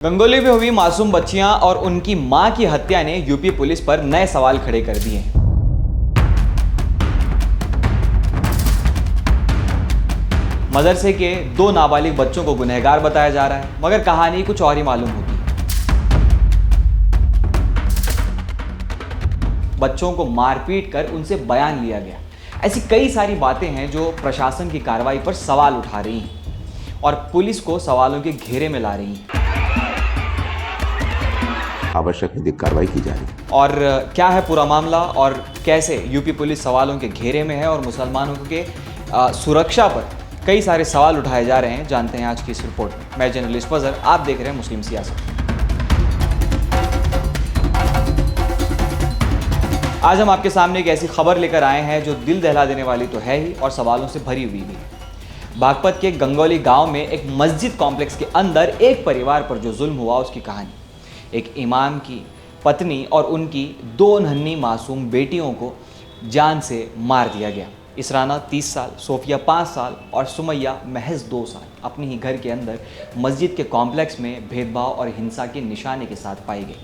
गंगोली में हुई मासूम बच्चियां और उनकी मां की हत्या ने यूपी पुलिस पर नए सवाल खड़े कर दिए हैं। मदरसे के 2 नाबालिग बच्चों को गुनहगार बताया जा रहा है, मगर कहानी कुछ और ही मालूम होती है। बच्चों को मारपीट कर उनसे बयान लिया गया। ऐसी कई सारी बातें हैं जो प्रशासन की कार्रवाई पर सवाल उठा रही हैं और पुलिस को सवालों के घेरे में ला रही हैं। आवश्यक विधिक कार्रवाई की जा रही है। और क्या है पूरा मामला और कैसे यूपी पुलिस सवालों के घेरे में है और मुसलमानों के सुरक्षा पर कई सारे सवाल उठाए जा रहे हैं, जानते हैं आज की इस रिपोर्ट में। मैं जर्नलिस्ट फजर, आप देख रहे हैं मुस्लिम सियासत। आज हम आपके सामने एक ऐसी खबर लेकर आए हैं जो दिल दहला देने वाली तो है ही और सवालों से भरी हुई भी है। बागपत के गंगोली गांव में एक मस्जिद कॉम्प्लेक्स के अंदर एक परिवार पर जो जुल्म हुआ उसकी कहानी। एक इमाम की पत्नी और उनकी 2 नन्ही मासूम बेटियों को जान से मार दिया गया। इसराना 30 साल, सोफिया 5 साल और सुमैया महज 2 साल अपने ही घर के अंदर मस्जिद के कॉम्प्लेक्स में भेदभाव और हिंसा के निशाने के साथ पाई गई।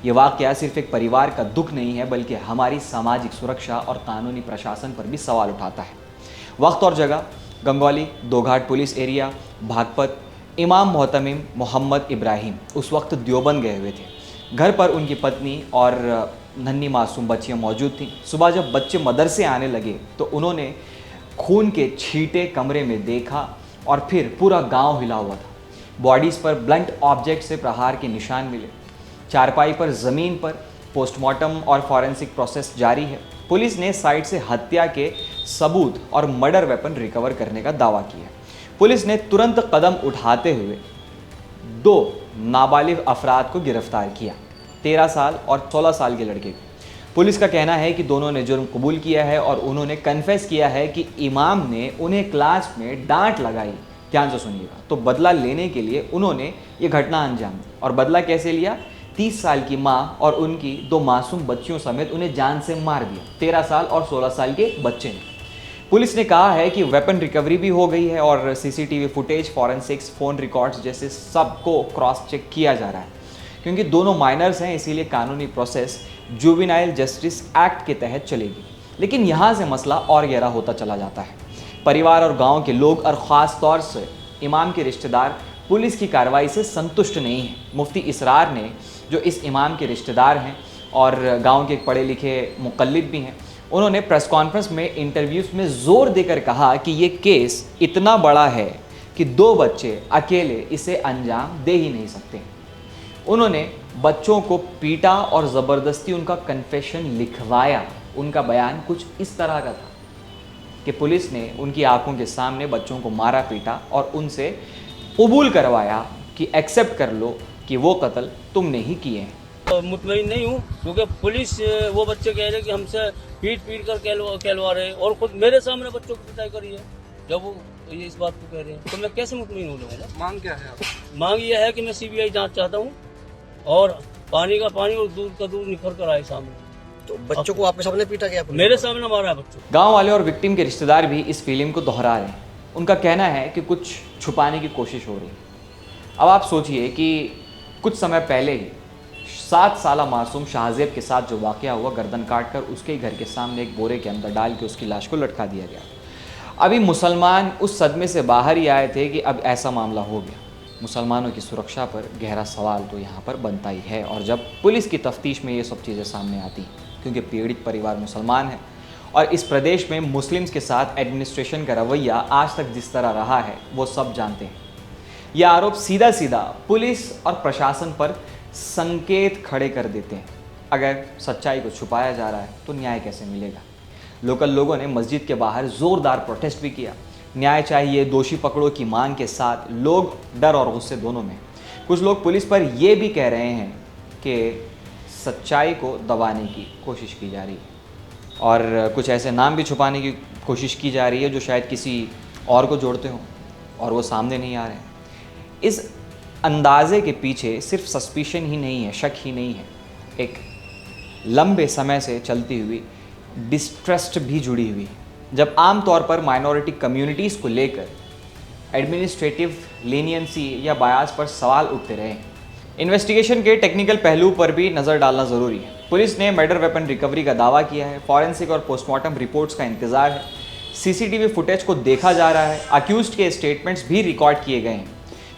ये वाक़या सिर्फ एक परिवार का दुख नहीं है, बल्कि हमारी सामाजिक सुरक्षा और कानूनी प्रशासन पर भी सवाल उठाता है। वक्त और जगह गंगोली 2 घाट पुलिस एरिया, बागपत। इमाम मोहतमिम मोहम्मद इब्राहिम उस वक्त देवबंद गए हुए थे। घर पर उनकी पत्नी और नन्ही मासूम बच्चियां मौजूद थीं। सुबह जब बच्चे मदरसे आने लगे तो उन्होंने खून के छींटे कमरे में देखा और फिर पूरा गांव हिला हुआ था। बॉडीज़ पर ब्लंट ऑब्जेक्ट से प्रहार के निशान मिले। चारपाई पर ज़मीन पर पोस्टमार्टम और फॉरेंसिक प्रोसेस जारी है। पुलिस ने साइट से हत्या के सबूत और मर्डर वेपन रिकवर करने का दावा किया। पुलिस ने तुरंत कदम उठाते हुए 2 नाबालिग अफराद को गिरफ्तार किया, 13 साल और 16 साल के लड़के को। पुलिस का कहना है कि दोनों ने जुर्म कबूल किया है और उन्होंने कन्फेस किया है कि इमाम ने उन्हें क्लास में डांट लगाई। ध्यान से सुनिएगा। तो बदला लेने के लिए उन्होंने ये घटना अंजाम दी। और बदला कैसे लिया? 30 साल की माँ और उनकी 2 मासूम बच्चियों समेत उन्हें जान से मार दिया। 13 साल और 16 साल के बच्चे ने। पुलिस ने कहा है कि वेपन रिकवरी भी हो गई है और CCTV footage, forensics, phone records जैसे सबको क्रॉस चेक किया जा रहा है। क्योंकि दोनों माइनर्स हैं, इसीलिए कानूनी प्रोसेस जुवेनाइल जस्टिस एक्ट के तहत चलेगी। लेकिन यहाँ से मसला और गहरा होता चला जाता है। परिवार और गांव के लोग और ख़ास तौर से इमाम के रिश्तेदार पुलिस की कार्रवाई से संतुष्ट नहीं हैं। मुफ्ती इसरार ने, जो इस इमाम के रिश्तेदार हैं और गाँव के पढ़े लिखे मुक़ल्लिद भी हैं, उन्होंने प्रेस कॉन्फ्रेंस में इंटरव्यूज़ में ज़ोर देकर कहा कि ये केस इतना बड़ा है कि 2 बच्चे अकेले इसे अंजाम दे ही नहीं सकते। उन्होंने बच्चों को पीटा और ज़बरदस्ती उनका कन्फेशन लिखवाया। उनका बयान कुछ इस तरह का था कि पुलिस ने उनकी आंखों के सामने बच्चों को मारा पीटा और उनसे कबूल करवाया कि एक्सेप्ट कर लो कि वो कत्ल तुमने ही किए हैं। मुतमईन नहीं हूँ क्योंकि पुलिस वो बच्चे कह रहे कि हमसे पीट कर कहलवा रहे हैं और खुद मेरे सामने बच्चों की पिटाई करी है। जब वो ये इस बात को कह रहे हैं तो मैं कैसे मुतमईन हो जाऊँगा? मांग क्या है आप? मांग ये है कि मैं सीबीआई जांच चाहता हूँ और पानी का पानी और दूध का दूध निखर कर आए सामने। तो बच्चों को आपके सामने पीटा गया? मेरे सामने मारा है बच्चों। गांव वाले और विक्टिम के रिश्तेदार भी इस फीलिंग को दोहरा रहे हैं। उनका कहना है कि कुछ छुपाने की कोशिश हो रही है। अब आप सोचिए कि कुछ समय पहले ही 7 साला मासूम शाहजेब के साथ जो वाक़या हुआ, गर्दन काट कर उसके घर के सामने एक बोरे के अंदर डाल के उसकी लाश को लटका दिया गया। अभी मुसलमान उस सदमे से बाहर ही आए थे कि अब ऐसा मामला हो गया। मुसलमानों की सुरक्षा पर गहरा सवाल तो यहाँ पर बनता ही है। और जब पुलिस की तफ्तीश में ये सब चीज़ें सामने आती हैं, क्योंकि पीड़ित परिवार मुसलमान है और इस प्रदेश में मुस्लिम्स के साथ एडमिनिस्ट्रेशन का रवैया आज तक जिस तरह रहा है वो सब जानते हैं। यह आरोप सीधा सीधा पुलिस और प्रशासन पर संकेत खड़े कर देते हैं। अगर सच्चाई को छुपाया जा रहा है तो न्याय कैसे मिलेगा? लोकल लोगों ने मस्जिद के बाहर ज़ोरदार प्रोटेस्ट भी किया। न्याय चाहिए, दोषी पकड़ो की मांग के साथ लोग डर और गुस्से दोनों में। कुछ लोग पुलिस पर ये भी कह रहे हैं कि सच्चाई को दबाने की कोशिश की जा रही है और कुछ ऐसे नाम भी छुपाने की कोशिश की जा रही है जो शायद किसी और को जोड़ते हों और वो सामने नहीं आ रहे हैं। इस अंदाजे के पीछे सिर्फ सस्पिशन ही नहीं है, शक ही नहीं है, एक लंबे समय से चलती हुई डिस्ट्रस्ट भी जुड़ी हुई है। जब आमतौर पर माइनॉरिटी कम्युनिटीज़ को लेकर एडमिनिस्ट्रेटिव लीनियंसी या बायास पर सवाल उठते रहे, इन्वेस्टिगेशन के टेक्निकल पहलू पर भी नज़र डालना ज़रूरी है। पुलिस ने मर्डर वेपन रिकवरी का दावा किया है, फॉरेंसिक और पोस्टमार्टम रिपोर्ट्स का इंतजार है, सीसीटीवी फुटेज को देखा जा रहा है, अक्यूज्ड के स्टेटमेंट्स भी रिकॉर्ड किए गए हैं,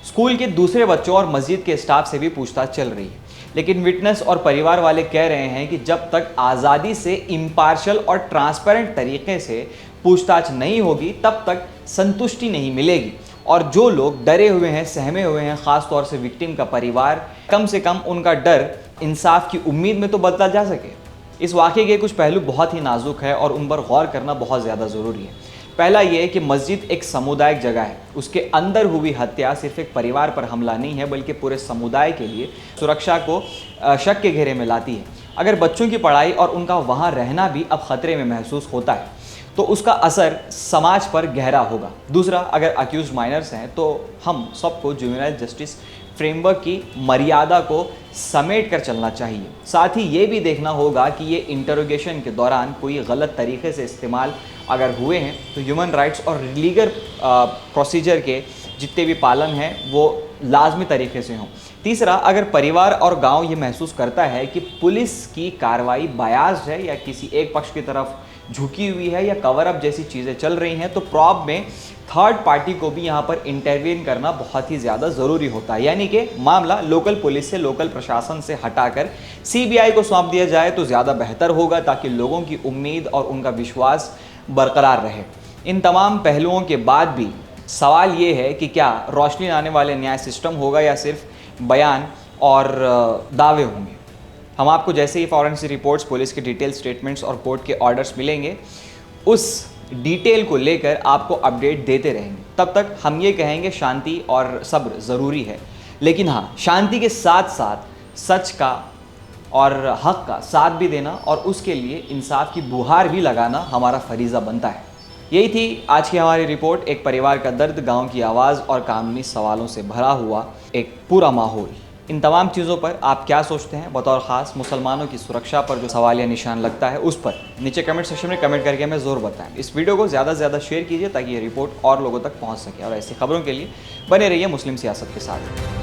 स्कूल के दूसरे बच्चों और मस्जिद के स्टाफ से भी पूछताछ चल रही है। लेकिन विटनेस और परिवार वाले कह रहे हैं कि जब तक आज़ादी से इम्पार्शियल और ट्रांसपेरेंट तरीके से पूछताछ नहीं होगी तब तक संतुष्टि नहीं मिलेगी, और जो लोग डरे हुए हैं, सहमे हुए हैं, ख़ास तौर से विक्टिम का परिवार, कम से कम उनका डर इंसाफ की उम्मीद में तो बदला जा सके। इस वाक़े के कुछ पहलू बहुत ही नाजुक है और उन पर गौर करना बहुत ज़्यादा ज़रूरी है। पहला ये है कि मस्जिद एक सामुदायिक जगह है, उसके अंदर हुई हत्या सिर्फ एक परिवार पर हमला नहीं है बल्कि पूरे समुदाय के लिए सुरक्षा को शक के घेरे में लाती है। अगर बच्चों की पढ़ाई और उनका वहाँ रहना भी अब खतरे में महसूस होता है तो उसका असर समाज पर गहरा होगा। दूसरा, अगर अक्यूज्ड माइनर्स हैं तो हम सबको जुवेनाइल जस्टिस फ्रेमवर्क की मर्यादा को समेट कर चलना चाहिए। साथ ही ये भी देखना होगा कि ये इंटरोगेशन के दौरान कोई गलत तरीके से इस्तेमाल अगर हुए हैं तो ह्यूमन राइट्स और लीगल प्रोसीजर के जितने भी पालन हैं वो लाजमी तरीके से हों। तीसरा, अगर परिवार और गांव ये महसूस करता है कि पुलिस की कार्रवाई बायास्ड है या किसी एक पक्ष की तरफ झुकी हुई है या कवर अप जैसी चीज़ें चल रही हैं, तो प्रॉब में थर्ड पार्टी को भी यहाँ पर इंटरवीन करना बहुत ही ज़्यादा ज़रूरी होता है। यानी कि मामला लोकल पुलिस से, लोकल प्रशासन से हटाकर सीबीआई को सौंप दिया जाए तो ज़्यादा बेहतर होगा, ताकि लोगों की उम्मीद और उनका विश्वास बरकरार रहे। इन तमाम पहलुओं के बाद भी सवाल ये है कि क्या रोशनी लाने वाले न्याय सिस्टम होगा या सिर्फ बयान और दावे होंगे। हम आपको जैसे ही फॉरेंसिक रिपोर्ट्स, पुलिस के डिटेल स्टेटमेंट्स और कोर्ट के ऑर्डर्स मिलेंगे, उस डिटेल को लेकर आपको अपडेट देते रहेंगे। तब तक हम ये कहेंगे शांति और सब्र ज़रूरी है, लेकिन हाँ, शांति के साथ साथ सच का और हक का साथ भी देना और उसके लिए इंसाफ की बुहार भी लगाना हमारा फरीज़ा बनता है। यही थी आज की हमारी रिपोर्ट। एक परिवार का दर्द, गांव की आवाज़ और कानूनी सवालों से भरा हुआ एक पूरा माहौल। इन तमाम चीज़ों पर आप क्या सोचते हैं? बतौर ख़ास मुसलमानों की सुरक्षा पर जो सवाल या निशान लगता है उस पर नीचे कमेंट सेक्शन में कमेंट करके हमें ज़रूर बताएं। इस वीडियो को ज़्यादा से ज़्यादा शेयर कीजिए ताकि ये रिपोर्ट और लोगों तक पहुंच सके, और ऐसी खबरों के लिए बने रहिए मुस्लिम सियासत के साथ।